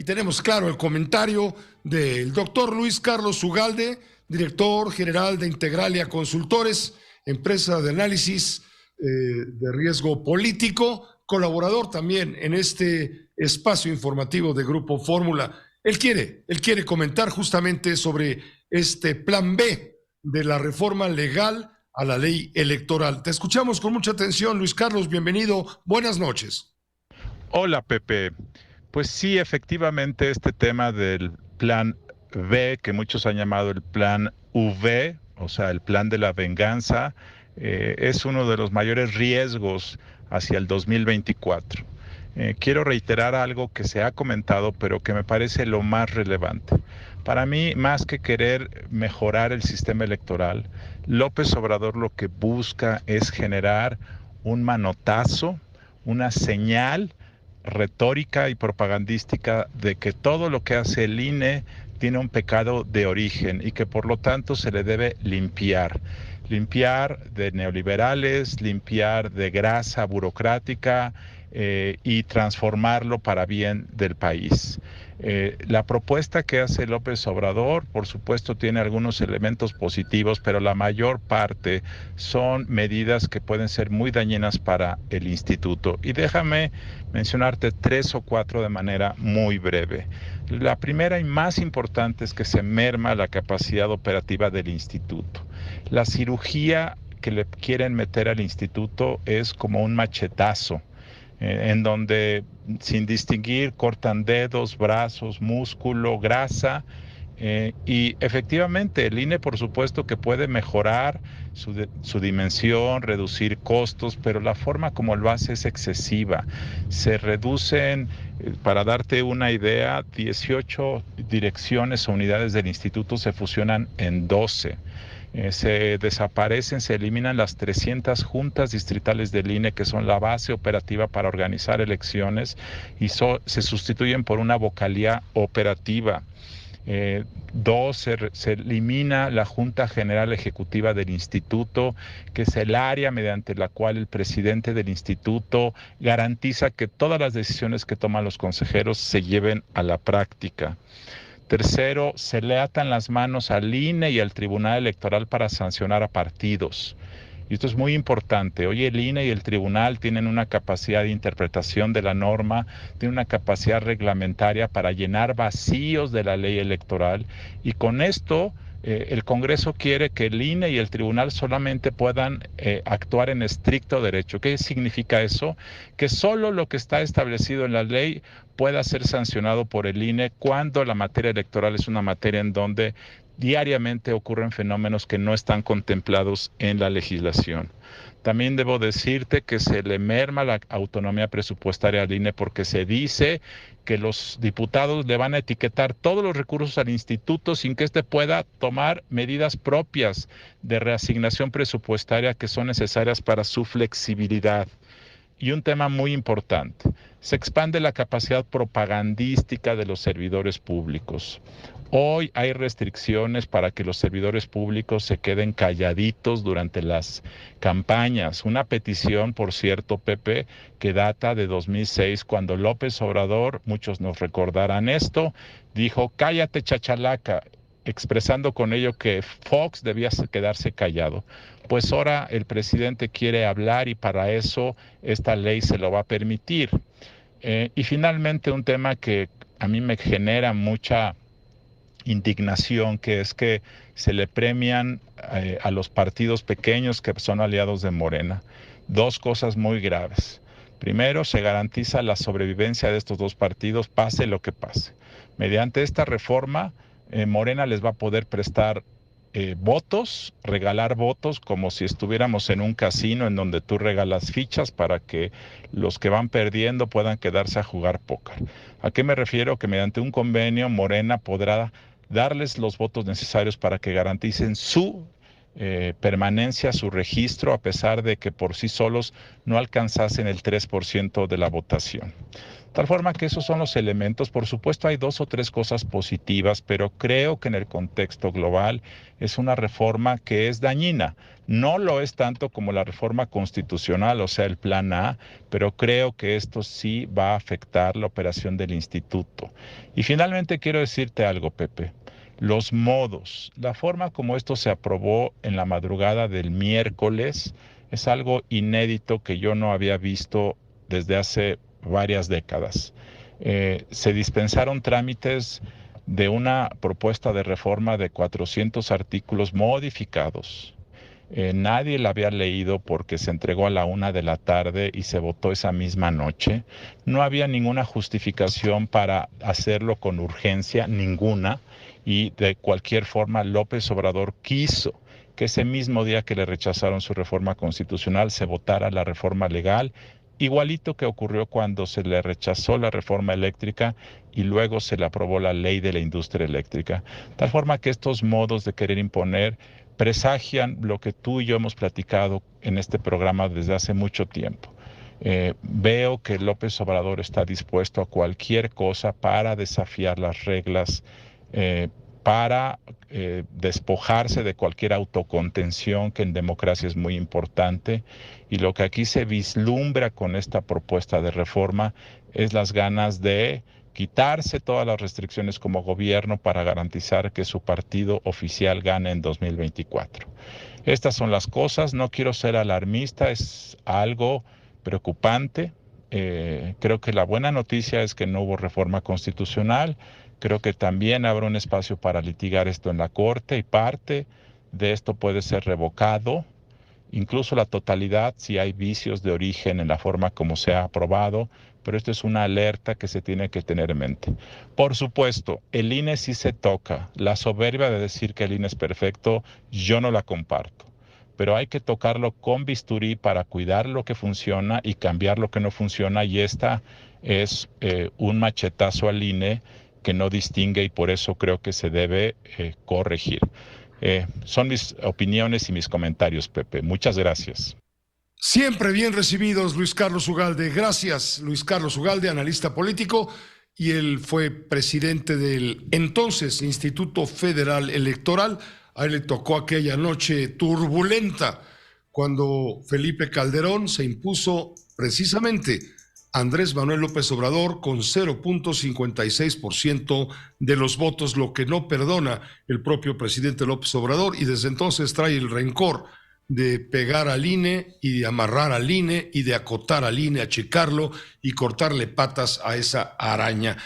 y tenemos claro el comentario del doctor Luis Carlos Ugalde, director general de Integralia Consultores, empresa de análisis de riesgo político, colaborador también en este espacio informativo de Grupo Fórmula. Él quiere comentar justamente sobre este plan B de la reforma legal a la ley electoral. Te escuchamos con mucha atención, Luis Carlos, bienvenido, buenas noches. Hola, Pepe. Pues sí, efectivamente, este tema del plan B, que muchos han llamado el plan V, o sea, el plan de la venganza, es uno de los mayores riesgos hacia el 2024. Quiero reiterar algo que se ha comentado, pero que me parece lo más relevante. Para mí, más que querer mejorar el sistema electoral, López Obrador lo que busca es generar un manotazo, una señal retórica y propagandística de que todo lo que hace el INE tiene un pecado de origen y que por lo tanto se le debe limpiar de neoliberales, limpiar de grasa burocrática y transformarlo para bien del país. La propuesta que hace López Obrador, por supuesto, tiene algunos elementos positivos, pero la mayor parte son medidas que pueden ser muy dañinas para el instituto. Y déjame mencionarte 3 o 4 de manera muy breve. La primera y más importante es que se merma la capacidad operativa del instituto. La cirugía que le quieren meter al instituto es como un machetazo, en donde sin distinguir cortan dedos, brazos, músculo, grasa, y efectivamente el INE por supuesto que puede mejorar su dimensión, reducir costos, pero la forma como lo hace es excesiva. Se reducen, para darte una idea, 18 direcciones o unidades del instituto se fusionan en 12. Se desaparecen, se eliminan las 300 juntas distritales del INE, que son la base operativa para organizar elecciones, y se sustituyen por una vocalía operativa. 2, se elimina la Junta General Ejecutiva del Instituto, que es el área mediante la cual el presidente del Instituto garantiza que todas las decisiones que toman los consejeros se lleven a la práctica. Tercero, se le atan las manos al INE y al Tribunal Electoral para sancionar a partidos. Y esto es muy importante. Hoy el INE y el tribunal tienen una capacidad de interpretación de la norma, tienen una capacidad reglamentaria para llenar vacíos de la ley electoral, y con esto el Congreso quiere que el INE y el tribunal solamente puedan actuar en estricto derecho. ¿Qué significa eso? Que solo lo que está establecido en la ley pueda ser sancionado por el INE cuando la materia electoral es una materia en donde diariamente ocurren fenómenos que no están contemplados en la legislación. También debo decirte que se le merma la autonomía presupuestaria al INE, porque se dice que los diputados le van a etiquetar todos los recursos al instituto sin que éste pueda tomar medidas propias de reasignación presupuestaria que son necesarias para su flexibilidad. Y un tema muy importante, se expande la capacidad propagandística de los servidores públicos. Hoy hay restricciones para que los servidores públicos se queden calladitos durante las campañas. Una petición, por cierto, Pepe, que data de 2006, cuando López Obrador, muchos nos recordarán esto, dijo, cállate chachalaca, expresando con ello que Fox debía quedarse callado. Pues ahora el presidente quiere hablar y para eso esta ley se lo va a permitir. Y finalmente un tema que a mí me genera mucha indignación, que es que se le premian a los partidos pequeños que son aliados de Morena. 2 cosas muy graves. Primero, se garantiza la sobrevivencia de estos 2 partidos, pase lo que pase. Mediante esta reforma, Morena les va a poder prestar votos, regalar votos, como si estuviéramos en un casino en donde tú regalas fichas para que los que van perdiendo puedan quedarse a jugar póker. ¿A qué me refiero? Que mediante un convenio Morena podrá darles los votos necesarios para que garanticen su permanencia, su registro, a pesar de que por sí solos no alcanzasen el 3% de la votación. Tal forma que esos son los elementos. Por supuesto hay 2 o 3 cosas positivas, pero creo que en el contexto global es una reforma que es dañina. No lo es tanto como la reforma constitucional, o sea, el plan A, pero creo que esto sí va a afectar la operación del instituto. Y finalmente quiero decirte algo, Pepe. Los modos, la forma como esto se aprobó en la madrugada del miércoles es algo inédito que yo no había visto desde hace varias décadas. Se dispensaron trámites de una propuesta de reforma de 400 artículos modificados. Nadie la había leído porque se entregó a la 1 de la tarde y se votó esa misma noche. No había ninguna justificación para hacerlo con urgencia, ninguna, y de cualquier forma López Obrador quiso que ese mismo día que le rechazaron su reforma constitucional se votara la reforma legal, igualito que ocurrió cuando se le rechazó la reforma eléctrica y luego se le aprobó la ley de la industria eléctrica. Tal forma que estos modos de querer imponer presagian lo que tú y yo hemos platicado en este programa desde hace mucho tiempo. Veo que López Obrador está dispuesto a cualquier cosa para desafiar las reglas, para despojarse de cualquier autocontención, que en democracia es muy importante, y lo que aquí se vislumbra con esta propuesta de reforma es las ganas de quitarse todas las restricciones como gobierno para garantizar que su partido oficial gane en 2024. Estas son las cosas, no quiero ser alarmista, es algo preocupante. Creo que la buena noticia es que no hubo reforma constitucional. Creo que también habrá un espacio para litigar esto en la Corte y parte de esto puede ser revocado, incluso la totalidad si hay vicios de origen en la forma como se ha aprobado, pero esto es una alerta que se tiene que tener en mente. Por supuesto, el INE sí se toca. La soberbia de decir que el INE es perfecto, yo no la comparto. Pero hay que tocarlo con bisturí para cuidar lo que funciona y cambiar lo que no funciona, y esta es un machetazo al INE que no distingue y por eso creo que se debe corregir. Son mis opiniones y mis comentarios, Pepe. Muchas gracias. Siempre bien recibidos, Luis Carlos Ugalde. Gracias, Luis Carlos Ugalde, analista político, y él fue presidente del entonces Instituto Federal Electoral. A él le tocó aquella noche turbulenta cuando Felipe Calderón se impuso precisamente a Andrés Manuel López Obrador con 0.56% de los votos, lo que no perdona el propio presidente López Obrador, y desde entonces trae el rencor de pegar al INE y de amarrar al INE y de acotar al INE, achicarlo y cortarle patas a esa araña.